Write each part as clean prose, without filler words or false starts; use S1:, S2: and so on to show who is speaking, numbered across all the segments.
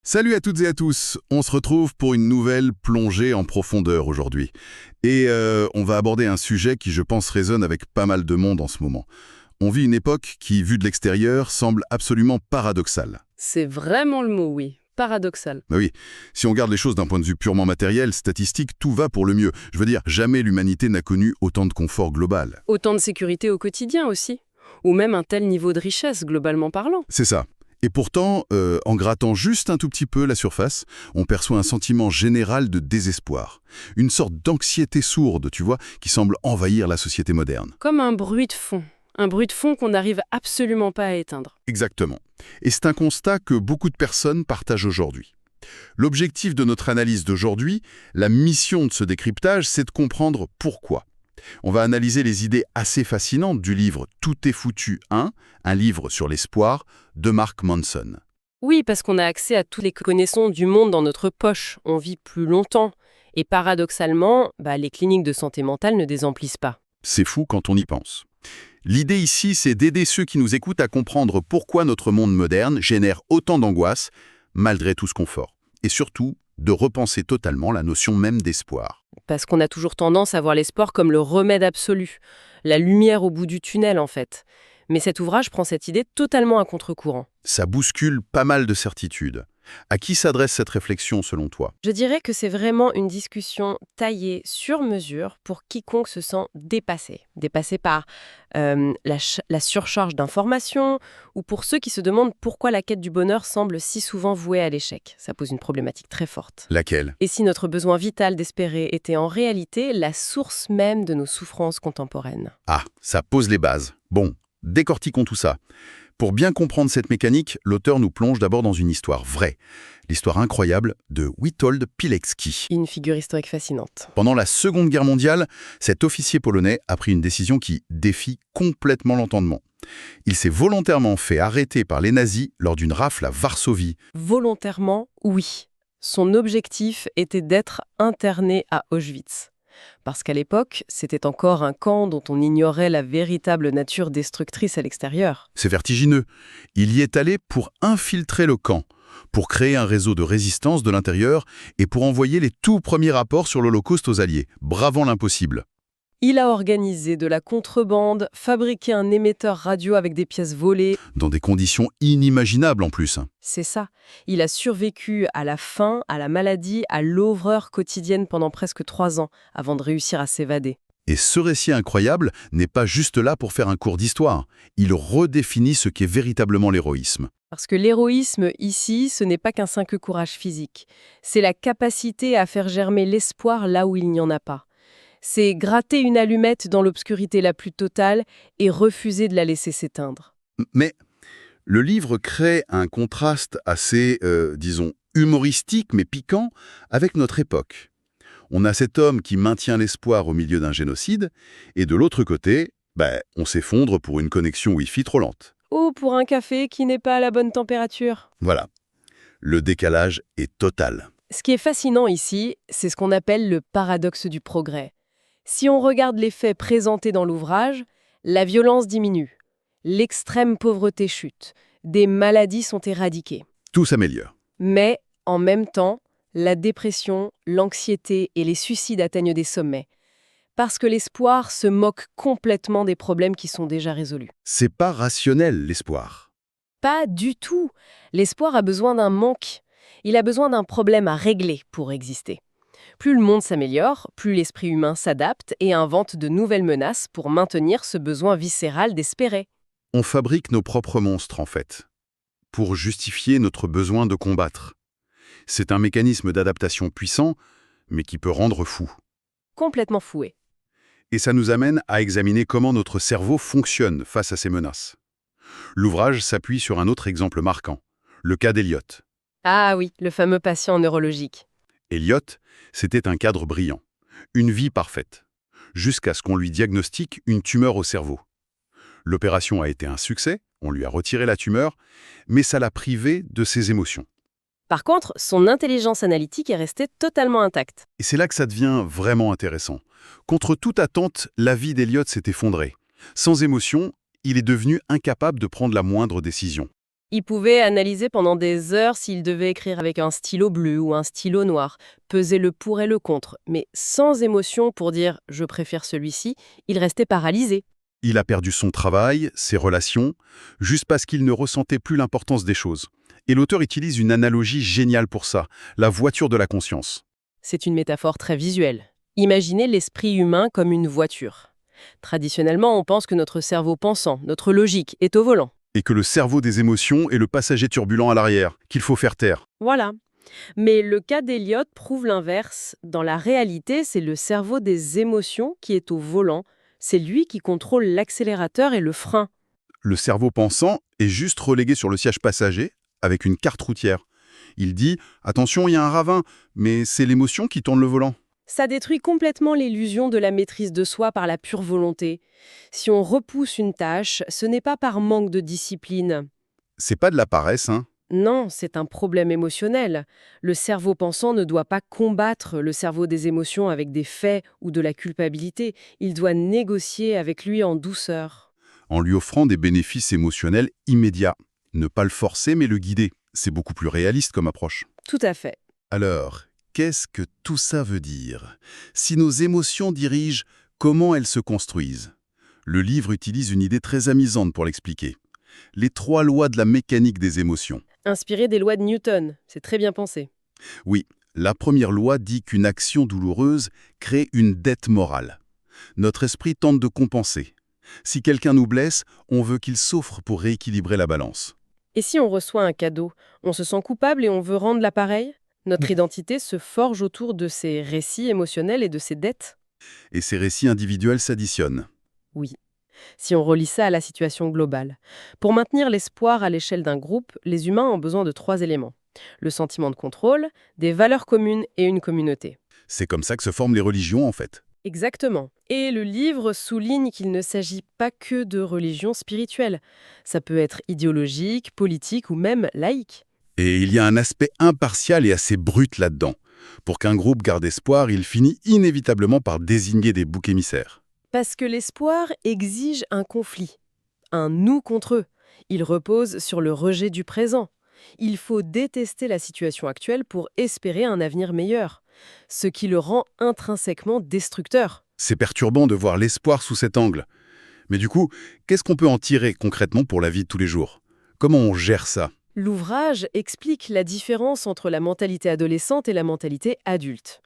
S1: Salut à toutes et à tous, on se retrouve pour une nouvelle plongée en profondeur aujourd'hui. Et on va aborder un sujet qui je pense résonne avec pas mal de monde en ce moment. On vit une époque qui, vue de l'extérieur, semble absolument paradoxale.
S2: C'est vraiment le mot, oui. Paradoxal.
S1: Bah oui, si on regarde les choses d'un point de vue purement matériel, statistique, tout va pour le mieux. Je veux dire, jamais l'humanité n'a connu autant de confort global.
S2: Autant de sécurité au quotidien aussi. Ou même un tel niveau de richesse, globalement parlant.
S1: C'est ça. Et pourtant, en grattant juste un tout petit peu la surface, on perçoit un sentiment général de désespoir. Une sorte d'anxiété sourde, tu vois, qui semble envahir la société moderne.
S2: Comme un bruit de fond. Un bruit de fond qu'on n'arrive absolument pas à éteindre.
S1: Exactement. Et c'est un constat que beaucoup de personnes partagent aujourd'hui. L'objectif de notre analyse d'aujourd'hui, la mission de ce décryptage, c'est de comprendre pourquoi. On va analyser les idées assez fascinantes du livre « Tout est foutu 1 », un livre sur l'espoir, de Mark Manson.
S2: Oui, parce qu'on a accès à toutes les connaissances du monde dans notre poche. On vit plus longtemps. Et paradoxalement, les cliniques de santé mentale ne désemplissent pas.
S1: C'est fou quand on y pense. L'idée ici, c'est d'aider ceux qui nous écoutent à comprendre pourquoi notre monde moderne génère autant d'angoisse, malgré tout ce confort. Et surtout, de repenser totalement la notion même d'espoir.
S2: Parce qu'on a toujours tendance à voir l'espoir comme le remède absolu. La lumière au bout du tunnel, en fait. Mais cet ouvrage prend cette idée totalement à contre-courant.
S1: Ça bouscule pas mal de certitudes. À qui s'adresse cette réflexion selon toi?
S2: Je dirais que c'est vraiment une discussion taillée sur mesure pour quiconque se sent dépassé. Dépassé par la surcharge d'informations ou pour ceux qui se demandent pourquoi la quête du bonheur semble si souvent vouée à l'échec. Ça pose une problématique très forte.
S1: Laquelle?
S2: Et si notre besoin vital d'espérer était en réalité la source même de nos souffrances contemporaines?
S1: Ah, ça pose les bases. Bon, décortiquons tout ça. Pour bien comprendre cette mécanique, l'auteur nous plonge d'abord dans une histoire vraie. L'histoire incroyable de Witold Pilecki.
S2: Une figure historique fascinante.
S1: Pendant la Seconde Guerre mondiale, cet officier polonais a pris une décision qui défie complètement l'entendement. Il s'est volontairement fait arrêter par les nazis lors d'une rafle à Varsovie.
S2: Volontairement, oui. Son objectif était d'être interné à Auschwitz. Parce qu'à l'époque, c'était encore un camp dont on ignorait la véritable nature destructrice à l'extérieur.
S1: C'est vertigineux. Il y est allé pour infiltrer le camp, pour créer un réseau de résistance de l'intérieur et pour envoyer les tout premiers rapports sur l'Holocauste aux Alliés, bravant l'impossible.
S2: Il a organisé de la contrebande, fabriqué un émetteur radio avec des pièces volées.
S1: Dans des conditions inimaginables en plus.
S2: C'est ça. Il a survécu à la faim, à la maladie, à l'horreur quotidienne pendant presque 3 ans, avant de réussir à s'évader.
S1: Et ce récit incroyable n'est pas juste là pour faire un cours d'histoire. Il redéfinit ce qu'est véritablement l'héroïsme.
S2: Parce que l'héroïsme, ici, ce n'est pas qu'un simple courage physique. C'est la capacité à faire germer l'espoir là où il n'y en a pas. C'est gratter une allumette dans l'obscurité la plus totale et refuser de la laisser s'éteindre.
S1: Mais le livre crée un contraste assez, disons, humoristique mais piquant avec notre époque. On a cet homme qui maintient l'espoir au milieu d'un génocide, et de l'autre côté, on s'effondre pour une connexion Wi-Fi trop lente.
S2: Ou pour un café qui n'est pas à la bonne température.
S1: Voilà. Le décalage est total.
S2: Ce qui est fascinant ici, c'est ce qu'on appelle le paradoxe du progrès. Si on regarde les faits présentés dans l'ouvrage, la violence diminue, l'extrême pauvreté chute, des maladies sont éradiquées.
S1: Tout s'améliore.
S2: Mais, en même temps, la dépression, l'anxiété et les suicides atteignent des sommets. Parce que l'espoir se moque complètement des problèmes qui sont déjà résolus.
S1: C'est pas rationnel, l'espoir.
S2: Pas du tout. L'espoir a besoin d'un manque. Il a besoin d'un problème à régler pour exister. Plus le monde s'améliore, plus l'esprit humain s'adapte et invente de nouvelles menaces pour maintenir ce besoin viscéral d'espérer.
S1: On fabrique nos propres monstres, en fait, pour justifier notre besoin de combattre. C'est un mécanisme d'adaptation puissant, mais qui peut rendre fou.
S2: Complètement foué.
S1: Et ça nous amène à examiner comment notre cerveau fonctionne face à ces menaces. L'ouvrage s'appuie sur un autre exemple marquant, le cas d'Eliot.
S2: Ah oui, le fameux patient neurologique.
S1: Eliot, c'était un cadre brillant, une vie parfaite, jusqu'à ce qu'on lui diagnostique une tumeur au cerveau. L'opération a été un succès, on lui a retiré la tumeur, mais ça l'a privé de ses émotions.
S2: Par contre, son intelligence analytique est restée totalement intacte.
S1: Et c'est là que ça devient vraiment intéressant. Contre toute attente, la vie d'Eliot s'est effondrée. Sans émotion, il est devenu incapable de prendre la moindre décision.
S2: Il pouvait analyser pendant des heures s'il devait écrire avec un stylo bleu ou un stylo noir, peser le pour et le contre, mais sans émotion pour dire « je préfère celui-ci », il restait paralysé.
S1: Il a perdu son travail, ses relations, juste parce qu'il ne ressentait plus l'importance des choses. Et l'auteur utilise une analogie géniale pour ça, la voiture de la conscience.
S2: C'est une métaphore très visuelle. Imaginez l'esprit humain comme une voiture. Traditionnellement, on pense que notre cerveau pensant, notre logique, est au volant.
S1: Et que le cerveau des émotions est le passager turbulent à l'arrière, qu'il faut faire taire.
S2: Voilà. Mais le cas d'Eliot prouve l'inverse. Dans la réalité, c'est le cerveau des émotions qui est au volant. C'est lui qui contrôle l'accélérateur et le frein.
S1: Le cerveau pensant est juste relégué sur le siège passager avec une carte routière. Il dit « Attention, il y a un ravin », mais c'est l'émotion qui tourne le volant.
S2: Ça détruit complètement l'illusion de la maîtrise de soi par la pure volonté. Si on repousse une tâche, ce n'est pas par manque de discipline.
S1: C'est pas de la paresse, hein.
S2: Non, c'est un problème émotionnel. Le cerveau pensant ne doit pas combattre le cerveau des émotions avec des faits ou de la culpabilité. Il doit négocier avec lui en douceur.
S1: En lui offrant des bénéfices émotionnels immédiats. Ne pas le forcer, mais le guider. C'est beaucoup plus réaliste comme approche.
S2: Tout à fait.
S1: Alors, qu'est-ce que tout ça veut dire? Si nos émotions dirigent, comment elles se construisent? Le livre utilise une idée très amusante pour l'expliquer. Les 3 lois de la mécanique des émotions.
S2: Inspiré des lois de Newton, c'est très bien pensé.
S1: Oui, la première loi dit qu'une action douloureuse crée une dette morale. Notre esprit tente de compenser. Si quelqu'un nous blesse, on veut qu'il souffre pour rééquilibrer la balance.
S2: Et si on reçoit un cadeau, on se sent coupable et on veut rendre l'appareil? Notre identité se forge autour de ces récits émotionnels et de ces dettes?
S1: Et ces récits individuels s'additionnent.
S2: Oui. Si on relie ça à la situation globale. Pour maintenir l'espoir à l'échelle d'un groupe, les humains ont besoin de 3 éléments. Le sentiment de contrôle, des valeurs communes et une communauté.
S1: C'est comme ça que se forment les religions, en fait.
S2: Exactement. Et le livre souligne qu'il ne s'agit pas que de religion spirituelle. Ça peut être idéologique, politique ou même laïque.
S1: Et il y a un aspect impartial et assez brut là-dedans. Pour qu'un groupe garde espoir, il finit inévitablement par désigner des boucs émissaires.
S2: Parce que l'espoir exige un conflit, un nous contre eux. Il repose sur le rejet du présent. Il faut détester la situation actuelle pour espérer un avenir meilleur, ce qui le rend intrinsèquement destructeur.
S1: C'est perturbant de voir l'espoir sous cet angle. Mais du coup, qu'est-ce qu'on peut en tirer concrètement pour la vie de tous les jours? Comment on gère ça?
S2: L'ouvrage explique la différence entre la mentalité adolescente et la mentalité adulte.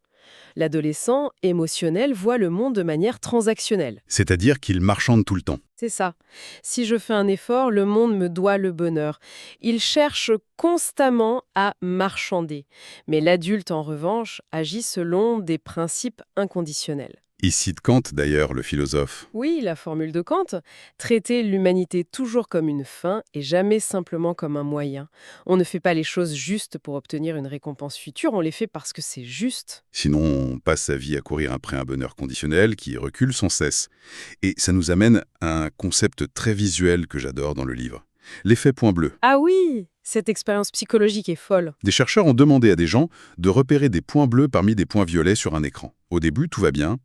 S2: L'adolescent émotionnel voit le monde de manière transactionnelle.
S1: C'est-à-dire qu'il marchande tout le temps.
S2: C'est ça. Si je fais un effort, le monde me doit le bonheur. Il cherche constamment à marchander. Mais l'adulte, en revanche, agit selon des principes inconditionnels.
S1: Il cite Kant, d'ailleurs, le philosophe.
S2: Oui, la formule de Kant, traiter l'humanité toujours comme une fin et jamais simplement comme un moyen. On ne fait pas les choses justes pour obtenir une récompense future, on les fait parce que c'est juste.
S1: Sinon, on passe sa vie à courir après un bonheur conditionnel qui recule sans cesse. Et ça nous amène à un concept très visuel que j'adore dans le livre. L'effet point bleu.
S2: Ah oui, cette expérience psychologique est folle.
S1: Des chercheurs ont demandé à des gens de repérer des points bleus parmi des points violets sur un écran. Au début, tout va bien.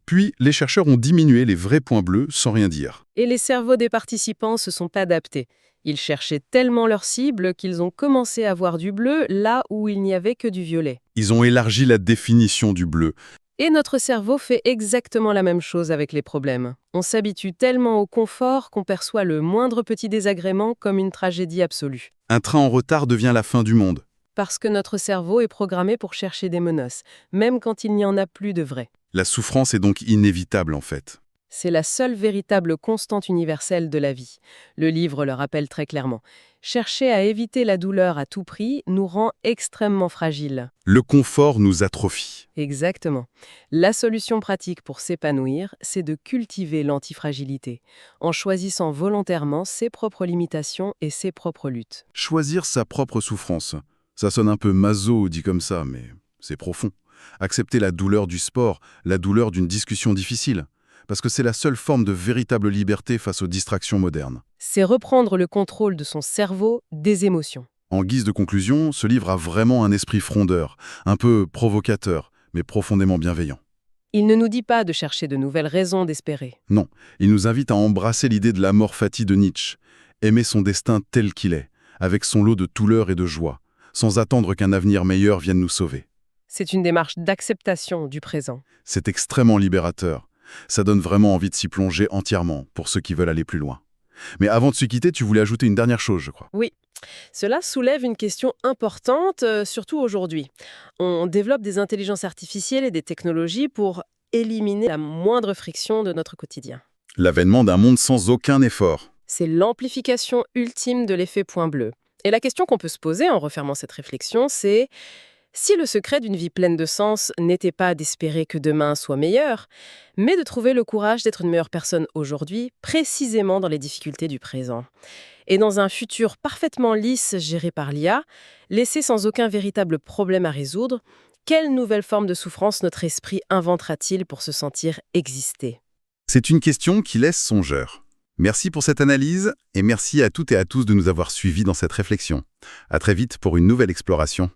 S1: Puis, les chercheurs ont diminué les vrais points bleus sans rien dire.
S2: Et les cerveaux des participants se sont adaptés. Ils cherchaient tellement leur cible qu'ils ont commencé à voir du bleu là où il n'y avait que du violet.
S1: Ils ont élargi la définition du bleu.
S2: Et notre cerveau fait exactement la même chose avec les problèmes. On s'habitue tellement au confort qu'on perçoit le moindre petit désagrément comme une tragédie absolue.
S1: Un train en retard devient la fin du monde.
S2: Parce que notre cerveau est programmé pour chercher des menaces, même quand il n'y en a plus de vraies.
S1: La souffrance est donc inévitable en fait.
S2: C'est la seule véritable constante universelle de la vie. Le livre le rappelle très clairement. Chercher à éviter la douleur à tout prix nous rend extrêmement fragiles.
S1: Le confort nous atrophie.
S2: Exactement. La solution pratique pour s'épanouir, c'est de cultiver l'antifragilité, en choisissant volontairement ses propres limitations et ses propres luttes.
S1: Choisir sa propre souffrance. Ça sonne un peu maso dit comme ça, mais c'est profond. Accepter la douleur du sport, la douleur d'une discussion difficile. Parce que c'est la seule forme de véritable liberté face aux distractions modernes.
S2: C'est reprendre le contrôle de son cerveau, des émotions.
S1: En guise de conclusion, ce livre a vraiment un esprit frondeur, un peu provocateur, mais profondément bienveillant.
S2: Il ne nous dit pas de chercher de nouvelles raisons d'espérer.
S1: Non, il nous invite à embrasser l'idée de la mort fati de Nietzsche, aimer son destin tel qu'il est, avec son lot de douleur et de joie, sans attendre qu'un avenir meilleur vienne nous sauver.
S2: C'est une démarche d'acceptation du présent.
S1: C'est extrêmement libérateur. Ça donne vraiment envie de s'y plonger entièrement, pour ceux qui veulent aller plus loin. Mais avant de se quitter, tu voulais ajouter une dernière chose, je crois.
S2: Oui, cela soulève une question importante, surtout aujourd'hui. On développe des intelligences artificielles et des technologies pour éliminer la moindre friction de notre quotidien.
S1: L'avènement d'un monde sans aucun effort.
S2: C'est l'amplification ultime de l'effet point bleu. Et la question qu'on peut se poser en refermant cette réflexion, c'est si le secret d'une vie pleine de sens n'était pas d'espérer que demain soit meilleur, mais de trouver le courage d'être une meilleure personne aujourd'hui, précisément dans les difficultés du présent. Et dans un futur parfaitement lisse géré par l'IA, laissé sans aucun véritable problème à résoudre, quelle nouvelle forme de souffrance notre esprit inventera-t-il pour se sentir exister ?
S1: C'est une question qui laisse songeur. Merci pour cette analyse et merci à toutes et à tous de nous avoir suivis dans cette réflexion. À très vite pour une nouvelle exploration.